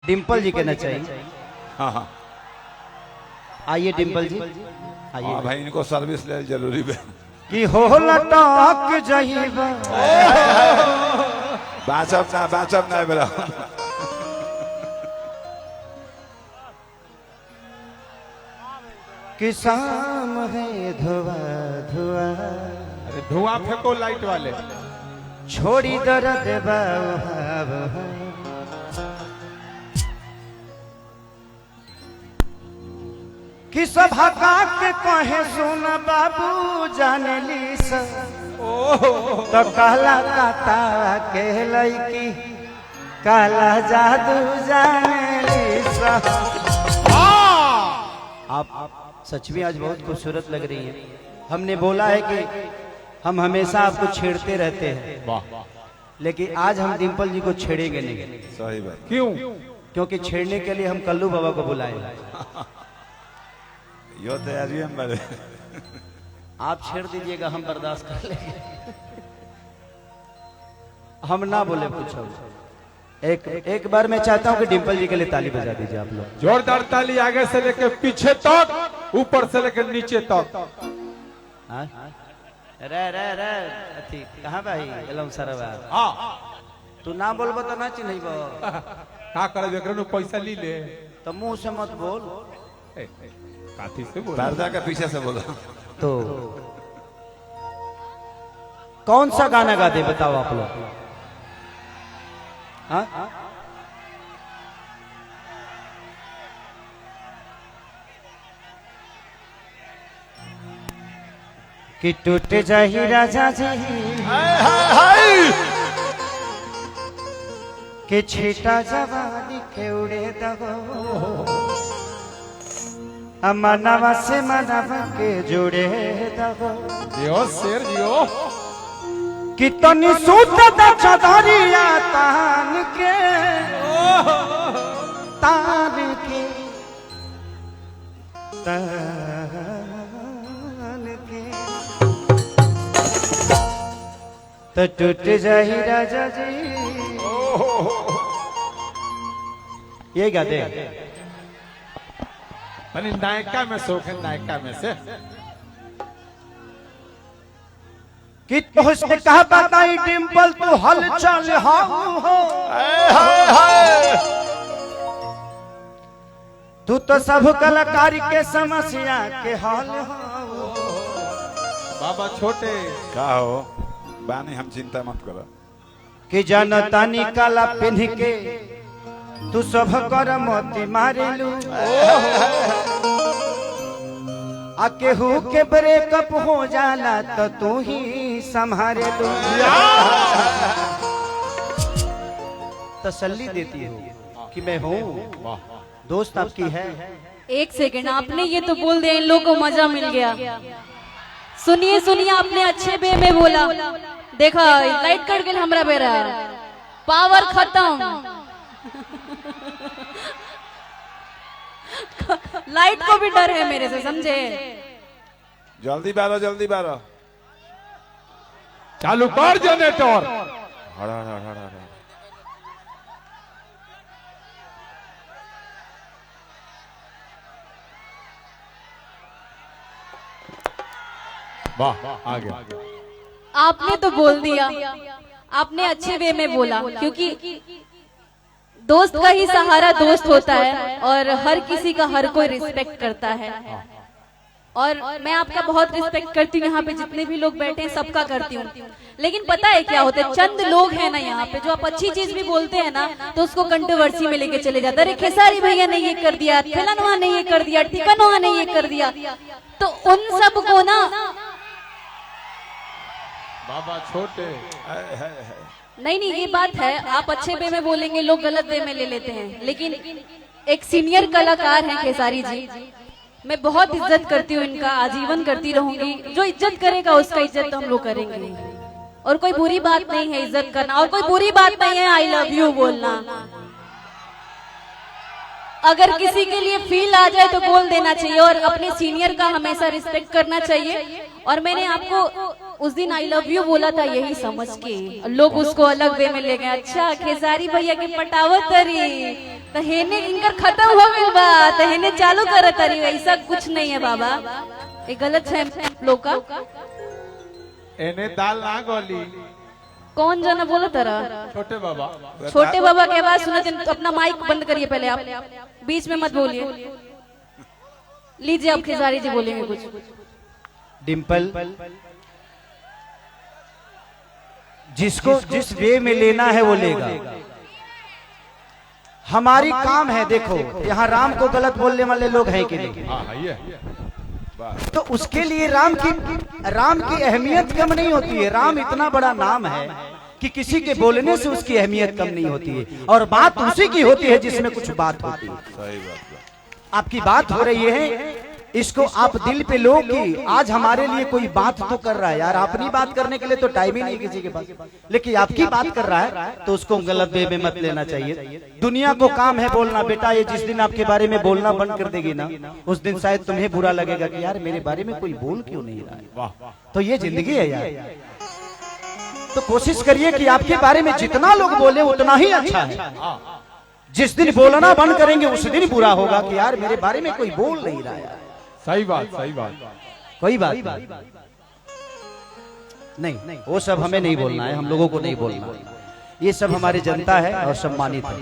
डिम्पल जी के नचाई। हाँ हाँ आइए डिम्पल जी हाँ आइए। भाई इनको सर्विस ले जरूरी है। कि हो लटक जाइबा बाचब ना बेरा। कि शाम है धुआ धुआ अरे धुआं फेंको लाइट वाले। छोड़ी दर्द बाब कि सभा का के कहे सुन बाबू जाने ली तो कहला काता के लईकी काला जादू जाने ली आप सच में आज बहुत खूबसूरत लग रही है। हमने बोला है कि हम हमेशा आपको छेड़ते रहते हैं, लेकिन आज हम डिम्पल जी को छेड़ेंगे नहीं। सही बात। क्यों? क्योंकि छेड़ने के लिए हम कल्लू बाबा को बुलाए। यो तैयारी है मेरे। आप छेड़ दीजिएगा, हम बर्दाश्त कर लेंगे। हम ना बोले कुछ। एक बार मैं चाहता हूं कि डिम्पल जी के लिए ताली बजा दीजिए आप लोग। जोरदार ताली आगे से लेकर पीछे तक, ऊपर से लेकर नीचे तक। रे अथी कहाँ भाई एलम सरवा। हाँ तू ना बोलबो तो ना चिन्हबो। का करे देख रहे पैसा ली ले तो मुंह से मत बोल। काठी से बोल। पर्दा के पीछे से बोलो। तो कौन सा गाना गाते बताओ आप लोग। हाँ कि टूट जाही राजा जी के छीटा जवानी के उड़े दगो मनवा से मनवा के जुड़े दगो। जियो शेर जियो। कितनी सूत चदरिया तान के तो टूट जाही राजा जी। ये गाते नायका में शौक है, नायका में से। कि तुझसे कहा बताई डिम्पल तू हलचल हो। तू तो सब कलाकारी के समस्या के हाल हो। बाबा छोटे का हो बानी हम चिंता मत करो। कि जनता निकाला पिन्ह के तू सब कर मोती मारेलू। आ केहू के ब्रेकअप हो जाला तो तू ही संभारे दो। तसल्ली देती हो कि मैं हूँ, दोस्त आपकी है। एक सेकंड, आपने ये तो बोल दिया इन लोगों को मजा मिल गया। सुनिए सुनिए, आपने अच्छे वे में बोला। देखा लाइट कट गई हमरा बेरा, पावर खत्म। लाइट को भी डर है मेरे से, समझे? जल्दी बारो जल्दी बारो। चालू कर जनरेटर। वाह आ गया। आपने तो बोल दिया, आपने अच्छे वे में बोला, क्योंकि दोस्त का ही सहारा दोस्त होता है और हर किसी का हर कोई रिस्पेक्ट करता है। और मैं आपका बहुत रिस्पेक्ट करती हूँ, यहाँ पे जितने भी लोग बैठे हैं सबका करती हूँ। लेकिन पता है क्या होता है, चंद लोग हैं ना यहाँ पे जो आप अच्छी चीज भी बोलते हैं ना तो उसको कंट्रोवर्सी में लेके चले जाते हैं। अरे खेसारी भैया ने ये कर दिया, फलाना ने ये कर दिया, ठिकाना ने ये कर दिया, तो उन सब को ना बाबा छोटे। नहीं ये बात है, आप अच्छे वे में बोलेंगे, लोग गलत वे में ले लेते हैं। लेकिन एक सीनियर कलाकार हैं खेसारी जी, मैं बहुत इज्जत करती हूँ इनका, आजीवन करती रहूंगी। जो इज्जत करेगा उसका इज्जत तो हम लोग करेंगे, और कोई बुरी बात नहीं है इज्जत करना, और कोई बुरी बात नहीं है आई लव यू बोलना। अगर किसी के लिए फील आ जाए तो बोल देना चाहिए, और अपने सीनियर का हमेशा रिस्पेक्ट करना चाहिए। और मैंने आपको उस दिन आई लव यू बोला था यही समझ के, लोग उसको अलग वे में ले गए। अच्छा खेसारी भैया के पटावत तरी तो हेने इनका खत्म हो गया बा तो हेने चालू कर तारी ऐसा कुछ नहीं है बाबा, ये गलत है लोग का। एने दाल ना गोली। कौन जना बोला तारा? छोटे बाबा। छोटे बाबा की आवाज सुना तो अपना माइक बंद करिए पहले, आप बीच में मत बोलिए। लीजिए आप खिजारी जी बोलेंगे कुछ। डिम्पल, जिसको जिस वे में लेना है वो लेगा। हमारी काम है, देखो यहाँ राम को गलत बोलने वाले लोग हैं कि नहीं? हाँ है ये। तो उसके लिए राम की अहमियत कम नहीं होती है। राम इतना बड़ा नाम है कि किसी के बोलने से उसकी अहमियत कम नहीं होती है, और बात उसी की होती है जिसमें कुछ बात होती है। सही बात। आपकी बात हो रही है, इसको आप दिल पे लो कि आज हमारे लिए कोई बात तो कर रहा है यार। अपनी बात करने के लिए तो टाइम ही नहीं किसी के पास, लेकिन आपकी बात कर रहा है तो उसको गलत वे में मत लेना चाहिए। दुनिया को काम है बोलना। बेटा ये जिस दिन आपके बारे में बोलना बंद कर देगी ना, उस दिन शायद तुम्हें बुरा लगेगा कि यार मेरे बारे में कोई बोल क्यों नहीं रहा है। वाह। तो ये जिंदगी है यार। तो कोशिश करिए कि आपके बारे में जितना लोग बोले उतना ही अच्छा है। जिस दिन बोलना बंद करेंगे उस दिन बुरा होगा कि यार मेरे बारे में कोई बोल नहीं रहा है। सही बात, सही बात। कोई बात नहीं, वो सब हमें नहीं बोलना है, हम लोगों को नहीं बोलना। ये सब हमारी जनता है और सम्मानित है।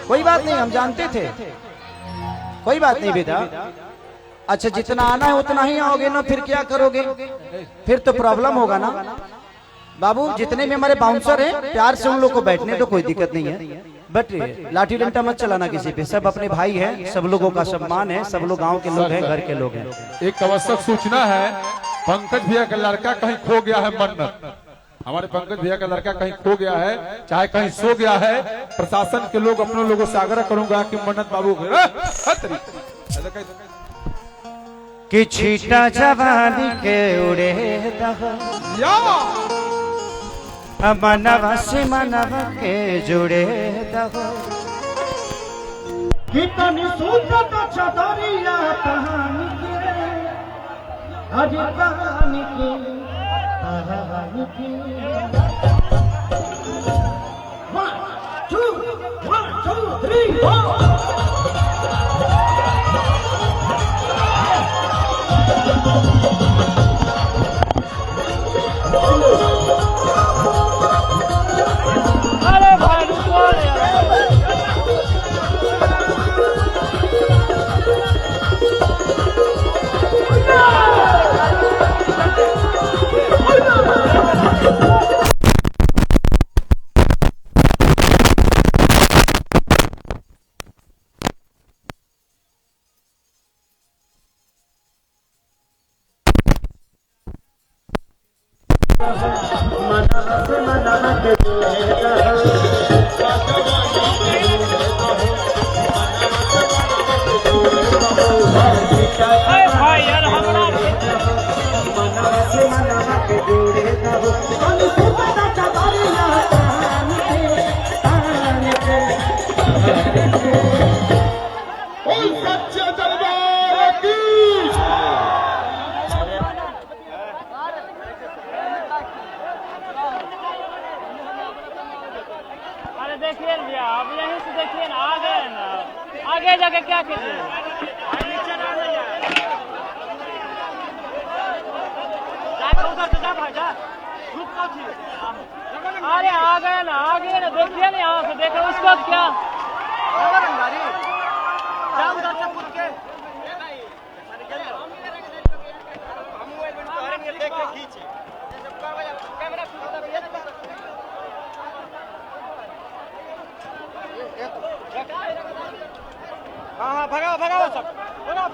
कोई बात नहीं, हम जानते थे। कोई बात नहीं बेटा। अच्छा जितना आना है उतना ही आओगे ना, फिर क्या करोगे? फिर तो प्रॉब्लम होगा ना। बाबू जितने भी हमारे बाउंसर हैं प्यार से उन लोग को बैठने तो कोई दिक्कत नहीं है, बट लाठी डंडा मत चलाना किसी पे। सब अपने भाई हैं, सब लोगों का सम्मान है, सब लोग गांव के लोग हैं, घर के लोग हैं। एक आवश्यक सूचना है, पंकज भैया का लड़का कहीं खो गया है। मन्नत, हमारे पंकज भैया का लड़का कहीं खो गया है, चाहे कहीं सो गया है। प्रशासन के लोग अपने लोगों से आग्रह करूंगा कि मन्नत बाबू कि छीटा जवानी के उड़े मनवा से मनवा के जुड़े दहो। कितनी सूरत चदरिया कहानी के, हरी कहानी की, कहानी की। 1 2 3 4 देखिए भैया, अब यहीं से देखिए ना, आ गए ना, आगे जाके क्या कीजिए। अरे आ गए ना, आ गए ना, देखिए ना, यहाँ से देखो उसको क्या हाँ भगाओ भगाओ सब भगाओ।